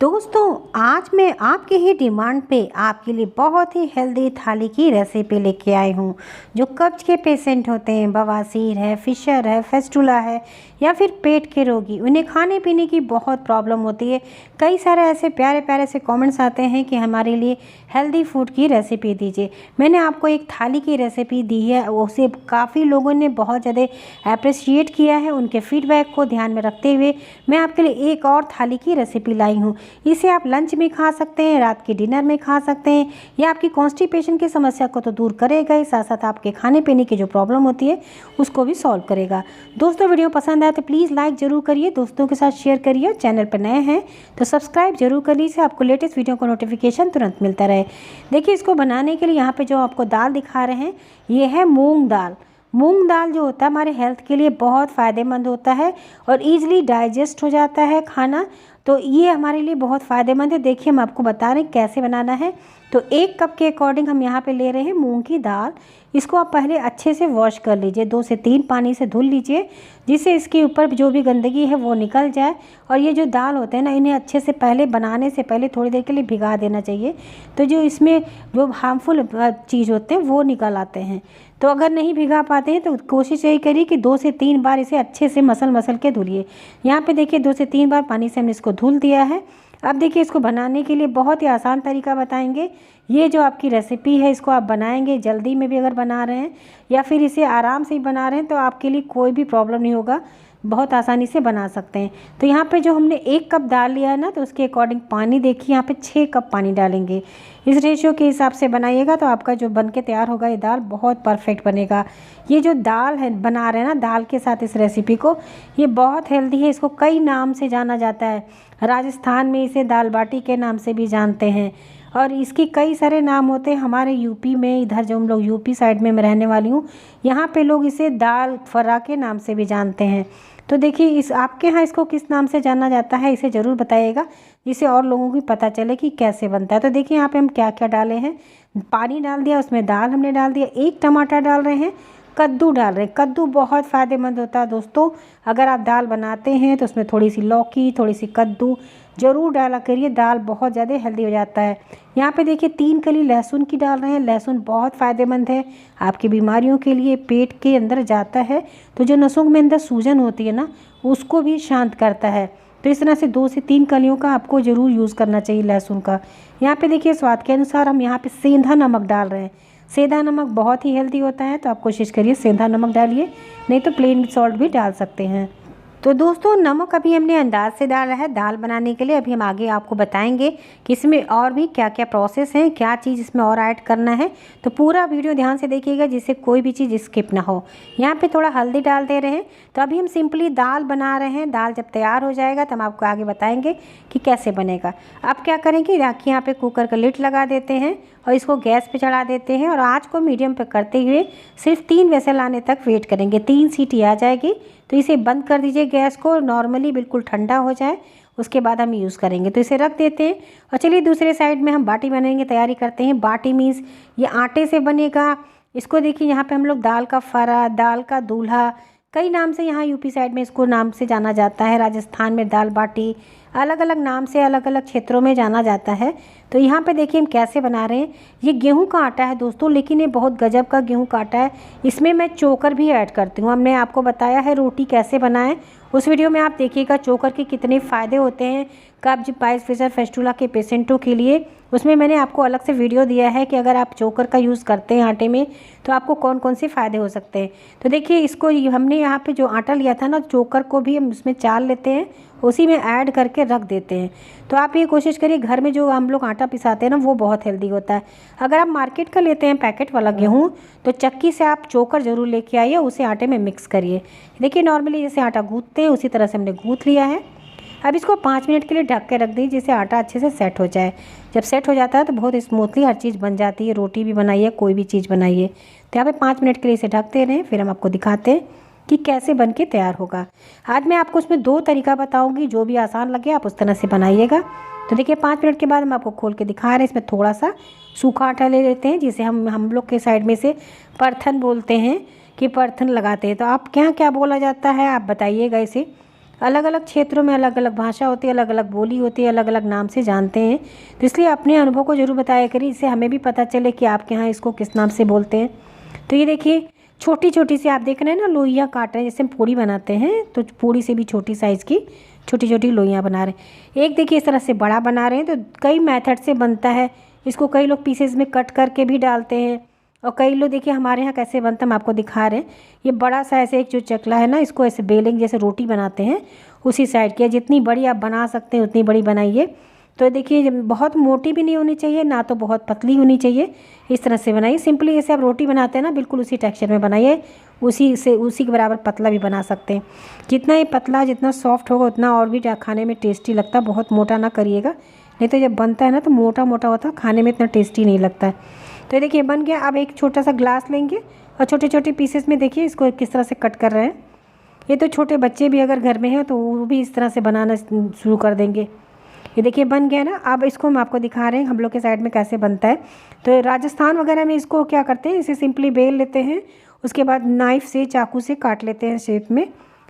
दोस्तों, आज मैं आपके ही डिमांड पे आपके लिए बहुत ही हेल्दी थाली की रेसिपी लेके आई हूँ। जो कब्ज के पेशेंट होते हैं, बवासीर है, फिशर है, फेस्टुला है या फिर पेट के रोगी, उन्हें खाने पीने की बहुत प्रॉब्लम होती है। कई सारे ऐसे प्यारे प्यारे से कमेंट्स आते हैं कि हमारे लिए हेल्दी फूड की रेसिपी दीजिए। मैंने आपको एक थाली की रेसिपी दी है, उसे काफ़ी लोगों ने बहुत ज़्यादा अप्रिशिएट किया है। उनके फीडबैक को ध्यान में रखते हुए मैं आपके लिए एक और थाली की रेसिपी लाई हूँ। इसे आप लंच में खा सकते हैं, रात के डिनर में खा सकते हैं। यह आपकी कॉन्स्टिपेशन की समस्या को तो दूर करेगा ही, साथ साथ आपके खाने पीने की जो प्रॉब्लम होती है उसको भी सॉल्व करेगा। दोस्तों, वीडियो पसंद आए तो प्लीज़ लाइक ज़रूर करिए, दोस्तों के साथ शेयर करिए। चैनल पर नए हैं तो सब्सक्राइब जरूर कर लीजिए, आपको लेटेस्ट वीडियो का नोटिफिकेशन तुरंत मिलता रहे। देखिए, इसको बनाने के लिए यहाँ पे जो आपको दाल दिखा रहे हैं ये है मूंग दाल। मूंग दाल जो होता है हमारे हेल्थ के लिए बहुत फ़ायदेमंद होता है और ईजिली डाइजेस्ट हो जाता है खाना, तो ये हमारे लिए बहुत फ़ायदेमंद है। देखिए, हम आपको बता रहे हैं कैसे बनाना है। तो 1 कप के अकॉर्डिंग हम यहाँ पे ले रहे हैं मूंग की दाल। इसको आप पहले अच्छे से वॉश कर लीजिए, 2 से 3 पानी से धुल लीजिए, जिससे इसके ऊपर जो भी गंदगी है वो निकल जाए। और ये जो दाल होते हैं ना, इन्हें अच्छे से पहले बनाने से पहले थोड़ी देर के लिए भिगा देना चाहिए, तो जो इसमें जो हार्मफुल चीज़ होते हैं वो निकल आते हैं। तो अगर नहीं भिगा पाते हैं तो कोशिश यही करिए कि 2 से 3 बार इसे अच्छे से मसल के धुलिए। यहाँ पे देखिए 2 से 3 बार पानी से हमने इसको धुल दिया है। अब देखिए, इसको बनाने के लिए बहुत ही आसान तरीका बताएंगे। ये जो आपकी रेसिपी है इसको आप बनाएंगे जल्दी में भी अगर बना रहे हैं या फिर इसे आराम से ही बना रहे हैं तो आपके लिए कोई भी प्रॉब्लम नहीं होगा, बहुत आसानी से बना सकते हैं। तो यहाँ पे जो हमने 1 कप दाल लिया है ना, तो उसके अकॉर्डिंग पानी देखिए यहाँ पे 6 कप पानी डालेंगे। इस रेशियो के हिसाब से बनाइएगा तो आपका जो बन के तैयार होगा ये दाल बहुत परफेक्ट बनेगा। ये जो दाल है बना रहे हैं ना दाल के साथ इस रेसिपी को, ये बहुत हेल्दी है। इसको कई नाम से जाना जाता है। राजस्थान में इसे दाल बाटी के नाम से भी जानते हैं और इसकी कई सारे नाम होते हैं। हमारे यूपी में, इधर जो हम लोग यूपी साइड में मैं रहने वाली हूँ, यहाँ पे लोग इसे दाल फर्रा के नाम से भी जानते हैं। तो देखिए, इस आपके यहाँ इसको किस नाम से जाना जाता है इसे ज़रूर बताइएगा, जिससे और लोगों को भी पता चले कि कैसे बनता है। तो देखिए, यहाँ पे हम क्या क्या डाले हैं। पानी डाल दिया, उसमें दाल हमने डाल दिया, 1 टमाटर डाल रहे हैं, कद्दू डाल रहे हैं। कद्दू बहुत फ़ायदेमंद होता है दोस्तों। अगर आप दाल बनाते हैं तो उसमें थोड़ी सी लौकी, थोड़ी सी कद्दू ज़रूर डाला करिए, दाल बहुत ज़्यादा हेल्दी हो जाता है। यहाँ पे देखिए 3 कली लहसुन की डाल रहे हैं। लहसुन बहुत फ़ायदेमंद है आपकी बीमारियों के लिए, पेट के अंदर जाता है तो जो नसों में अंदर सूजन होती है ना, उसको भी शांत करता है। तो इस तरह से 2 से 3 कलियों का आपको ज़रूर यूज़ करना चाहिए लहसुन का। यहाँ पे देखिए स्वाद के अनुसार हम यहाँ पे सेंधा नमक डाल रहे हैं। सेंधा नमक बहुत ही हेल्दी होता है, तो आप कोशिश करिए सेंधा नमक डालिए, नहीं तो प्लेन सॉल्ट भी डाल सकते हैं। तो दोस्तों, नमक अभी हमने अंदाज से डाला है दाल बनाने के लिए। अभी हम आगे आपको बताएंगे कि इसमें और भी क्या क्या प्रोसेस हैं, क्या चीज़ इसमें और ऐड करना है। तो पूरा वीडियो ध्यान से देखिएगा जिससे कोई भी चीज़ स्किप ना हो। यहाँ पे थोड़ा हल्दी डाल दे रहे हैं। तो अभी हम सिंपली दाल बना रहे हैं। दाल जब तैयार हो जाएगा तो हम आपको आगे बताएंगे कि कैसे बनेगा। अब क्या करेंगे, राखी यहाँ पे कुकर का लिड लगा देते हैं और इसको गैस पे चढ़ा देते हैं और आँच को मीडियम पे करते हुए सिर्फ 3 विसल आने तक वेट करेंगे। 3 सीटी आ जाएगी तो इसे बंद कर दीजिए गैस को, नॉर्मली बिल्कुल ठंडा हो जाए, उसके बाद हम यूज़ करेंगे। तो इसे रख देते हैं और चलिए दूसरे साइड में हम बाटी बनाएंगे, तैयारी करते हैं। बाटी मीन्स ये आटे से बनेगा। इसको देखिए, यहाँ पे हम लोग दाल का फरा, दाल का दूल्हा, कई नाम से यहाँ यूपी साइड में इसको नाम से जाना जाता है। राजस्थान में दाल बाटी, अलग अलग नाम से अलग अलग क्षेत्रों में जाना जाता है। तो यहाँ पे देखिए हम कैसे बना रहे हैं। ये गेहूं का आटा है दोस्तों, लेकिन ये बहुत गजब का गेहूं का आटा है। इसमें मैं चोकर भी ऐड करती हूँ। हमने आपको बताया है रोटी कैसे बनाएं, उस वीडियो में आप देखिएगा चोकर के कितने फ़ायदे होते हैं कब्ज, पाइल्स, फिशर, फेस्टुला के पेशेंटों के लिए। उसमें मैंने आपको अलग से वीडियो दिया है कि अगर आप चोकर का यूज़ करते हैं आटे में तो आपको कौन कौन से फ़ायदे हो सकते हैं। तो देखिए, इसको हमने यहाँ पे जो आटा लिया था ना, चोकर को भी हम उसमें चाल लेते हैं, उसी में ऐड करके रख देते हैं। तो आप ये कोशिश करिए, घर में जो हम लोग आटा पिसाते हैं ना वो बहुत हेल्दी होता है। अगर आप मार्केट का लेते हैं पैकेट वाला गेहूँ, तो चक्की से आप चोकर ज़रूर लेके आइए, उसे आटे में मिक्स करिए। देखिए, नॉर्मली जैसे आटा गूँथते हैं उसी तरह से हमने गूँथ लिया है। अब इसको 5 मिनट के लिए ढक के रख दीजिए, जिससे आटा अच्छे से सेट हो जाए। जब सेट हो जाता है तो बहुत स्मूथली हर चीज़ बन जाती है। रोटी भी बनाइए, कोई भी चीज़ बनाइए। तो यहाँ पे 5 मिनट के लिए इसे ढकते रहें, फिर हम आपको दिखाते हैं कि कैसे बन के तैयार होगा। आज मैं आपको उसमें 2 तरीका बताऊँगी, जो भी आसान लगे आप उस तरह से बनाइएगा। तो देखिए, 5 मिनट के बाद हम आपको खोल के दिखा रहे हैं। इसमें थोड़ा सा सूखा आटा ले लेते हैं, जिसे हम लोग के साइड में से परथन बोलते हैं, कि परथन लगाते हैं। तो आप क्या क्या बोला जाता है आप बताइएगा इसे। अलग अलग क्षेत्रों में अलग अलग भाषा होती है, अलग अलग बोली होती है, अलग अलग नाम से जानते हैं। तो इसलिए अपने अनुभव को ज़रूर बताया करिए, इससे हमें भी पता चले कि आपके यहाँ इसको किस नाम से बोलते हैं। तो ये देखिए छोटी छोटी सी आप देख रहे हैं ना, लोइयाँ काट रहे हैं, जैसे हम पूड़ी बनाते हैं तो पूड़ी से भी छोटी साइज़ की छोटी छोटी लोइयाँ बना रहे हैं। एक देखिए इस तरह से बड़ा बना रहे हैं, तो कई मेथड से बनता है। इसको कई लोग पीसेस में कट करके भी डालते हैं, और कई लोग देखिए हमारे यहाँ कैसे बनता है हम आपको दिखा रहे हैं। ये बड़ा सा ऐसे एक जो चकला है ना, इसको ऐसे बेलेंगे जैसे रोटी बनाते हैं उसी साइड की, जितनी बड़ी आप बना सकते हैं उतनी बड़ी बनाइए। तो देखिए बहुत मोटी भी नहीं होनी चाहिए, ना तो बहुत पतली होनी चाहिए। इस तरह से बनाइए, सिंपली जैसे आप रोटी बनाते हैं ना, बिल्कुल उसी टेक्सचर में बनाइए। उसी के बराबर पतला भी बना सकते हैं। जितना ये पतला जितना सॉफ्ट होगा उतना और भी खाने में टेस्टी लगता है। बहुत मोटा ना करिएगा, नहीं तो जब बनता है ना तो मोटा मोटा होता है, खाने में इतना टेस्टी नहीं लगता है। तो ये देखिए बन गया। अब एक छोटा सा ग्लास लेंगे और छोटे छोटे पीसेस में देखिए इसको किस तरह से कट कर रहे हैं। ये तो छोटे बच्चे भी अगर घर में हैं तो वो भी इस तरह से बनाना शुरू कर देंगे। ये देखिए बन गया ना। अब इसको हम आपको दिखा रहे हैं हम लोग के साइड में कैसे बनता है। तो राजस्थान वगैरह में इसको क्या करते हैं, इसे सिंपली बेल लेते हैं, उसके बाद नाइफ़ से चाकू से काट लेते हैं शेप में।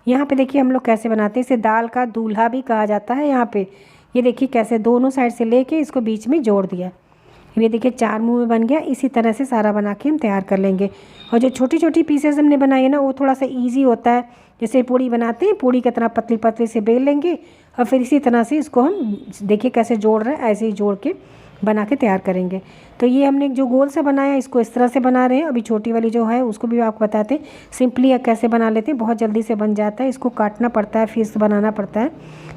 यहाँ पे देखिए हम लोग कैसे बनाते हैं, इसे दाल का दूल्हा भी कहा जाता है यहाँ पे। ये देखिए कैसे दोनों साइड से लेके इसको बीच में जोड़ दिया। ये देखिए 4 मुँह में बन गया। इसी तरह से सारा बना के हम तैयार कर लेंगे। और जो छोटी छोटी पीसेस हमने बनाई है ना, वो थोड़ा सा ईजी होता है। जैसे पूड़ी बनाते हैं, पूड़ी की तरह पतली पतली से बेल लेंगे और फिर इसी तरह से इसको हम देखिए कैसे जोड़ रहे हैं, ऐसे ही जोड़ के बना के तैयार करेंगे। तो ये हमने जो गोल से बनाया इसको इस तरह से बना रहे हैं। अभी छोटी वाली जो है उसको भी आपको बताते हैं सिंपली कैसे बना लेते हैं। बहुत जल्दी से बन जाता है, इसको काटना पड़ता है फिर से बनाना पड़ता है,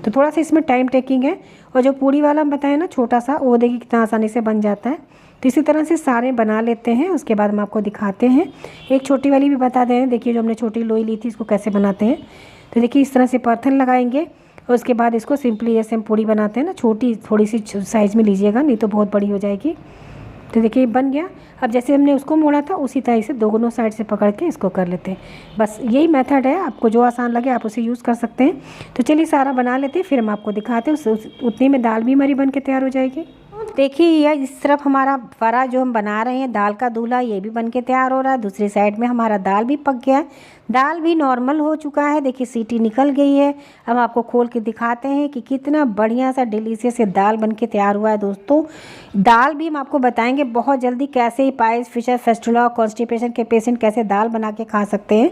तो थोड़ा सा इसमें टाइम टेकिंग है। और जो पूड़ी वाला हम बताए ना छोटा सा, वो देखिए कितना आसानी से बन जाता है। तो इसी तरह से सारे बना लेते हैं, उसके बाद हम आपको दिखाते हैं। एक छोटी वाली भी बता दे रहे हैं, देखिए जो हमने छोटी लोई ली थी इसको कैसे बनाते हैं। तो देखिए इस तरह से परथन लगाएंगे और उसके बाद इसको सिंपली जैसे हम पूड़ी बनाते हैं ना, छोटी थोड़ी सी साइज़ में लीजिएगा, नहीं तो बहुत बड़ी हो जाएगी। तो देखिए बन गया। अब जैसे हमने उसको मोड़ा था उसी तरह से दोनों साइड से पकड़ के इसको कर लेते हैं। बस यही मेथड है, आपको जो आसान लगे आप उसे यूज़ कर सकते हैं। तो चलिए सारा बना लेते हैं, फिर हम आपको दिखाते हैं। उतनी में दाल भी हमारी बन के तैयार हो जाएगी। देखिए ये इस तरफ हमारा फरा जो हम बना रहे हैं दाल का दूल्हा, ये भी बन के तैयार हो रहा है। दूसरी साइड में हमारा दाल भी पक गया है, दाल भी नॉर्मल हो चुका है। देखिए सीटी निकल गई है। अब आपको खोल के दिखाते हैं कि कितना बढ़िया सा डिलीशियस ये दाल बन के तैयार हुआ है। दोस्तों दाल भी हम आपको बताएंगे बहुत जल्दी कैसे ही पाइल्स, फिशर, फेस्टुला, कॉन्स्टिपेशन के पेशेंट कैसे दाल बना के खा सकते हैं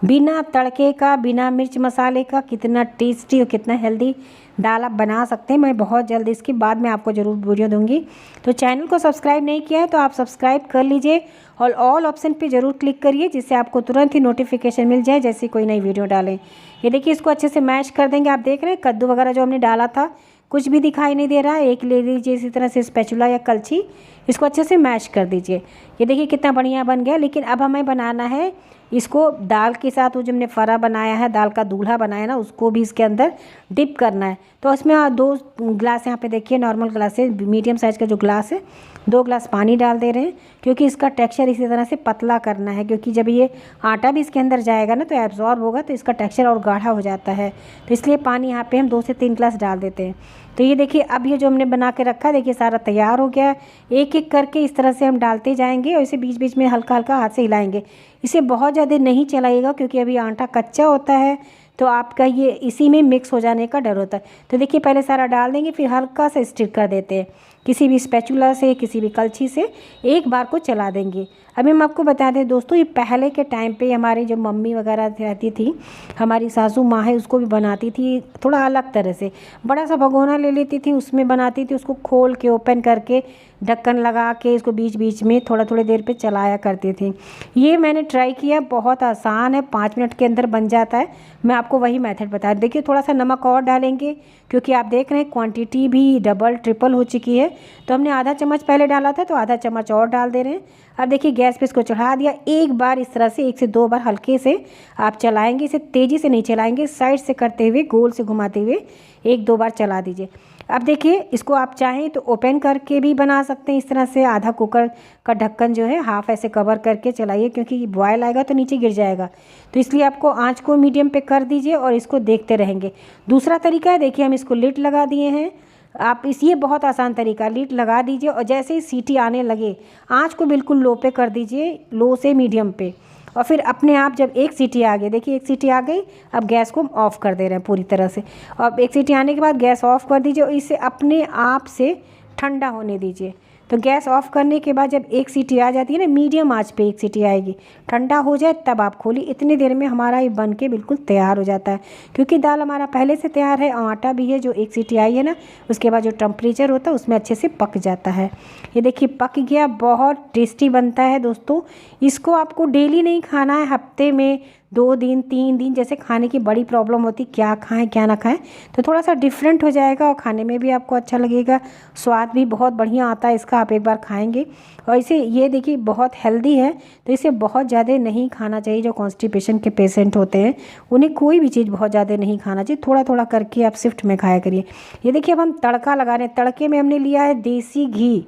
बिना तड़के का, बिना मिर्च मसाले का। कितना टेस्टी और कितना हेल्दी दाल आप बना सकते हैं। मैं बहुत जल्द इसके बाद में आपको ज़रूर वीडियो दूंगी। तो चैनल को सब्सक्राइब नहीं किया है तो आप सब्सक्राइब कर लीजिए और ऑल ऑप्शन पे ज़रूर क्लिक करिए, जिससे आपको तुरंत ही नोटिफिकेशन मिल जाए जैसे कोई नई वीडियो डालें। ये देखिए इसको अच्छे से मैश कर देंगे। आप देख रहे हैं कद्दू वगैरह जो हमने डाला था कुछ भी दिखाई नहीं दे रहा है। एक ले लीजिए इसी तरह से स्पैचुला या कलछी, इसको अच्छे से मैश कर दीजिए। ये देखिए कितना बढ़िया बन गया। लेकिन अब हमें बनाना है इसको दाल के साथ, वो जो हमने फरा बनाया है, दाल का दूल्हा बनाया ना, उसको भी इसके अंदर डिप करना है। तो उसमें 2 ग्लास यहाँ पे देखिए नॉर्मल ग्लास है, मीडियम साइज़ का जो ग्लास है, 2 ग्लास पानी डाल दे रहे हैं, क्योंकि इसका टेक्सचर इसी तरह से पतला करना है। क्योंकि जब ये आटा भी इसके अंदर जाएगा ना तो एब्जॉर्ब होगा, तो इसका टेक्सचर और गाढ़ा हो जाता है। तो इसलिए पानी यहाँ पे हम 2 से 3 ग्लास डाल देते हैं। तो ये देखिए अब ये जो हमने बना के रखा है देखिए सारा तैयार हो गया है। एक एक करके इस तरह से हम डालते जाएंगे और इसे बीच बीच में हल्का हल्का हाथ से हिलाएंगे। इसे बहुत ज़्यादा नहीं चलाइएगा क्योंकि अभी आटा कच्चा होता है, तो आपका ये इसी में मिक्स हो जाने का डर होता है। तो देखिए पहले सारा डाल देंगे, फिर हल्का सा स्टिर कर देते हैं किसी भी स्पैचुला से, किसी भी कलछी से एक बार को चला देंगे। अभी हम आपको बता दें दोस्तों, ये पहले के टाइम पे हमारी जो मम्मी वगैरह रहती थी, हमारी सासू माँ है, उसको भी बनाती थी थोड़ा अलग तरह से। बड़ा सा भगोना ले लेती थी, उसमें बनाती थी, उसको खोल के ओपन करके ढक्कन लगा के इसको बीच बीच में थोड़ा थोड़ी देर पे चलाया करती थी। ये मैंने ट्राई किया, बहुत आसान है, 5 मिनट के अंदर बन जाता है। मैं आपको वही मेथड बता, देखिए थोड़ा सा नमक और डालेंगे क्योंकि आप देख रहे हैं क्वांटिटी भी डबल ट्रिपल हो चुकी है। तो हमने आधा चम्मच पहले डाला था, तो आधा चम्मच और डाल दे रहे हैं। अब देखिए गैस पे इसको चढ़ा दिया। एक बार इस तरह से 1 से 2 बार हल्के से आप चलाएंगे, इसे तेज़ी से नहीं चलाएंगे, साइड से करते हुए गोल से घुमाते हुए 1-2 बार चला दीजिए। अब देखिए इसको आप चाहें तो ओपन करके भी बना सकते हैं इस तरह से। आधा कुकर का ढक्कन जो है हाफ ऐसे कवर करके चलाइए, क्योंकि बॉयल आएगा तो नीचे गिर जाएगा। तो इसलिए आपको आंच को मीडियम पे कर दीजिए और इसको देखते रहेंगे। दूसरा तरीका है, देखिए हम इसको लिड लगा दिए हैं। आप ये बहुत आसान तरीका, लीड लगा दीजिए और जैसे ही सीटी आने लगे आंच को बिल्कुल लो पे कर दीजिए, लो से मीडियम पे, और फिर अपने आप जब एक सीटी आ गई, देखिए एक सीटी आ गई, अब गैस को हम ऑफ़ कर दे रहे हैं पूरी तरह से। अब एक सीटी आने के बाद गैस ऑफ़ कर दीजिए और इसे अपने आप से ठंडा होने दीजिए। तो गैस ऑफ़ करने के बाद जब एक सीटी आ जाती है ना, मीडियम आंच पे एक सीटी आएगी, ठंडा हो जाए तब आप खोलिए। इतनी देर में हमारा ये बन के बिल्कुल तैयार हो जाता है, क्योंकि दाल हमारा पहले से तैयार है, आटा भी है। जो एक सीटी आई है ना, उसके बाद जो टेम्परेचर होता है उसमें अच्छे से पक जाता है। ये देखिए पक गया, बहुत टेस्टी बनता है दोस्तों। इसको आपको डेली नहीं खाना है, हफ्ते में 2 दिन 3 दिन, जैसे खाने की बड़ी प्रॉब्लम होती क्या खाएं क्या ना खाएं, तो थोड़ा सा डिफरेंट हो जाएगा और खाने में भी आपको अच्छा लगेगा। स्वाद भी बहुत बढ़िया आता है इसका, आप एक बार खाएंगे। और इसे ये देखिए बहुत हेल्दी है, तो इसे बहुत ज़्यादा नहीं खाना चाहिए। जो कॉन्स्टिपेशन के पेशेंट होते हैं उन्हें कोई भी चीज़ बहुत ज़्यादा नहीं खाना चाहिए, थोड़ा थोड़ा करके आप शिफ्ट में खाया करिए। ये देखिए अब हम तड़का लगा रहे हैं। तड़के में हमने लिया है देसी घी।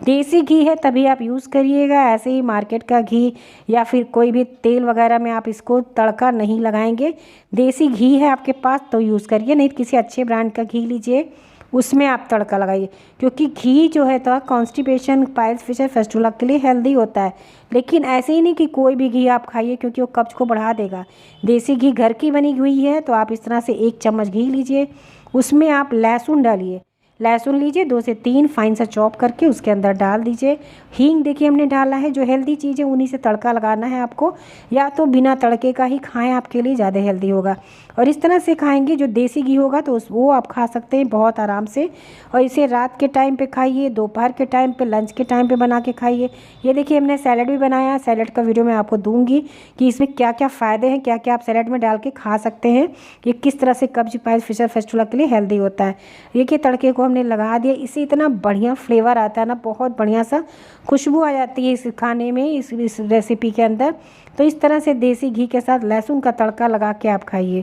देसी घी है तभी आप यूज़ करिएगा, ऐसे ही मार्केट का घी या फिर कोई भी तेल वगैरह में आप इसको तड़का नहीं लगाएंगे। देसी घी है आपके पास तो यूज़ करिए, नहीं तो किसी अच्छे ब्रांड का घी लीजिए, उसमें आप तड़का लगाइए। क्योंकि घी जो है तो कॉन्स्टिपेशन, पाइल्स, फिशर, फेस्टुला के लिए हेल्दी होता है। लेकिन ऐसे ही नहीं कि कोई भी घी आप खाइए, क्योंकि वो कब्ज को बढ़ा देगा। देसी घी घर की बनी हुई है, तो आप इस तरह से 1 चम्मच घी लीजिए, उसमें आप लहसुन डालिए। लहसुन लीजिए 2 से 3 फाइन सा चॉप करके उसके अंदर डाल दीजिए। हींग देखिए हमने डाला है, जो हेल्दी चीज़ है उन्हीं से तड़का लगाना है आपको, या तो बिना तड़के का ही खाएं, आपके लिए ज़्यादा हेल्दी होगा। और इस तरह से खाएंगे, जो देसी घी होगा तो वो आप खा सकते हैं बहुत आराम से। और इसे रात के टाइम पे खाइए, दोपहर के टाइम पे, लंच के टाइम पे बना के खाइए। ये देखिए हमने सैलड भी बनाया, सैलड का वीडियो मैं आपको दूंगी कि इसमें क्या क्या फ़ायदे हैं, क्या क्या आप सैलड में डाल के खा सकते हैं, ये किस तरह से कब्ज, पाइल्स, फिशर, फेस्टुला के लिए हेल्दी होता है। देखिए तड़के को हमने लगा दिया, इससे इतना बढ़िया फ्लेवर आता है ना, बहुत बढ़िया सा खुशबू आ जाती है इस खाने में, इस रेसिपी के अंदर। तो इस तरह से देसी घी के साथ लहसुन का तड़का लगा के आप खाइए।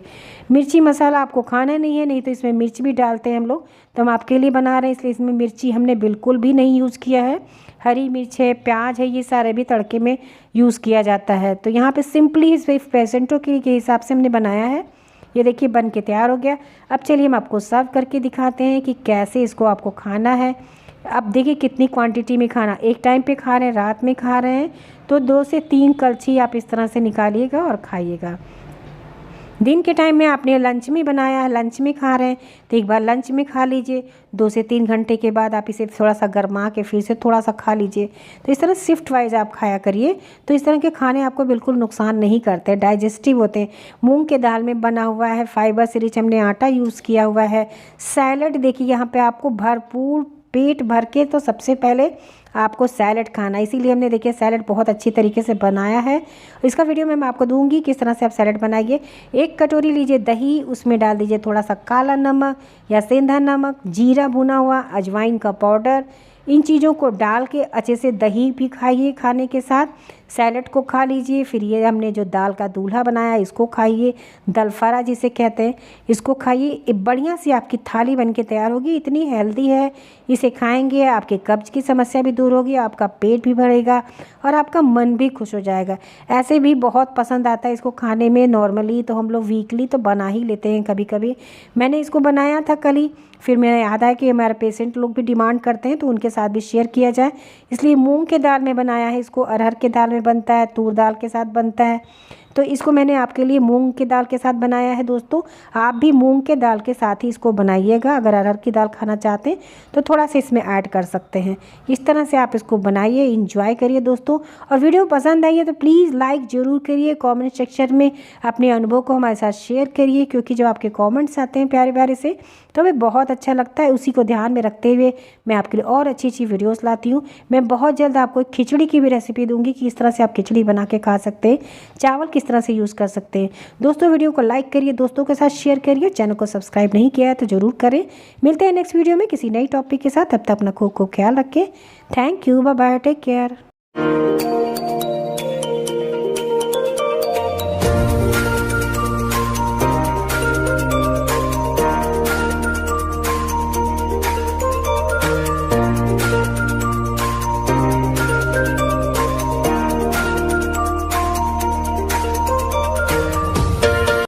मिर्ची मसाला आपको खाना नहीं है, नहीं तो इसमें मिर्च भी डालते हैं हम लोग, तो हम आपके लिए बना रहे हैं, इसलिए इसमें मिर्ची हमने बिल्कुल भी नहीं यूज़ किया है। हरी मिर्च है, प्याज है, ये सारे भी तड़के में यूज़ किया जाता है। तो यहाँ पे सिंपली सिर्फ पेशेंटों के हिसाब से हमने बनाया है। ये देखिए बन के तैयार हो गया। अब चलिए हम आपको सर्व करके दिखाते हैं कि कैसे इसको आपको खाना है। अब देखिए कितनी क्वांटिटी में खाना, एक टाइम पे खा रहे हैं, रात में खा रहे हैं, तो 2 से 3 कलछी आप इस तरह से निकालिएगा और खाइएगा। दिन के टाइम में आपने लंच में बनाया है, लंच में खा रहे हैं, तो एक बार लंच में खा लीजिए। 2 से 3 घंटे के बाद आप इसे थोड़ा सा गरमा के फिर से थोड़ा सा खा लीजिए। तो इस तरह शिफ्ट वाइज आप खाया करिए, तो इस तरह के खाने आपको बिल्कुल नुकसान नहीं करते, डाइजेस्टिव होते हैं। मूंग के दाल में बना हुआ है, फाइबर से रिच हमने आटा यूज़ किया हुआ है। सैलड देखिए यहाँ पे आपको भरपूर पेट भर के तो सबसे पहले आपको सैलड खाना, इसीलिए हमने देखिए सैलड बहुत अच्छी तरीके से बनाया है। इसका वीडियो मैं आपको दूंगी किस तरह से आप सैलड बनाइए। 1 कटोरी लीजिए दही, उसमें डाल दीजिए थोड़ा सा काला नमक या सेंधा नमक, जीरा भुना हुआ, अजवाइन का पाउडर, इन चीज़ों को डाल के अच्छे से दही भी खाइए, खाने के साथ सैलड को खा लीजिए। फिर ये हमने जो दाल का दूल्हा बनाया इसको खाइए, दलफरा जिसे कहते हैं, इसको खाइए। बढ़िया सी आपकी थाली बन के तैयार होगी, इतनी हेल्दी है। इसे खाएंगे आपके कब्ज की समस्या भी दूर होगी, आपका पेट भी भरेगा और आपका मन भी खुश हो जाएगा। ऐसे भी बहुत पसंद आता है इसको खाने में। नॉर्मली तो हम लोग वीकली तो बना ही लेते हैं, कभी कभी मैंने इसको बनाया था कल ही, फिर मेरा याद आया कि हमारे पेशेंट लोग भी डिमांड करते हैं तो उनके साथ भी शेयर किया जाए, इसलिए मूंग के दाल में बनाया है इसको। अरहर के दाल में बनता है, तूर दाल के साथ बनता है, तो इसको मैंने आपके लिए मूंग के दाल के साथ बनाया है। दोस्तों आप भी मूंग के दाल के साथ ही इसको बनाइएगा। अगर अरहर की दाल खाना चाहते हैं तो थोड़ा सा इसमें ऐड कर सकते हैं। इस तरह से आप इसको बनाइए, इंजॉय करिए दोस्तों। और वीडियो पसंद आई है तो प्लीज़ लाइक ज़रूर करिए, कमेंट सेक्शन में अपने अनुभव को हमारे साथ शेयर करिए, क्योंकि जो आपके कमेंट्स आते हैं प्यारे प्यारे से तो हमें बहुत अच्छा लगता है। उसी को ध्यान में रखते हुए मैं आपके लिए और अच्छी अच्छी वीडियोस लाती हूँ। मैं बहुत जल्द आपको खिचड़ी की भी रेसिपी दूंगी कि इस तरह से आप खिचड़ी बना के खा सकते हैं, चावल किस तरह से यूज़ कर सकते हैं। दोस्तों वीडियो को लाइक करिए, दोस्तों के साथ शेयर करिए, चैनल को सब्सक्राइब नहीं किया है तो ज़रूर करें। मिलते हैं नेक्स्ट वीडियो में किसी नई टॉपिक के साथ, तब तक अपना खूब ख्याल रखें। Thank you, bye bye, take care.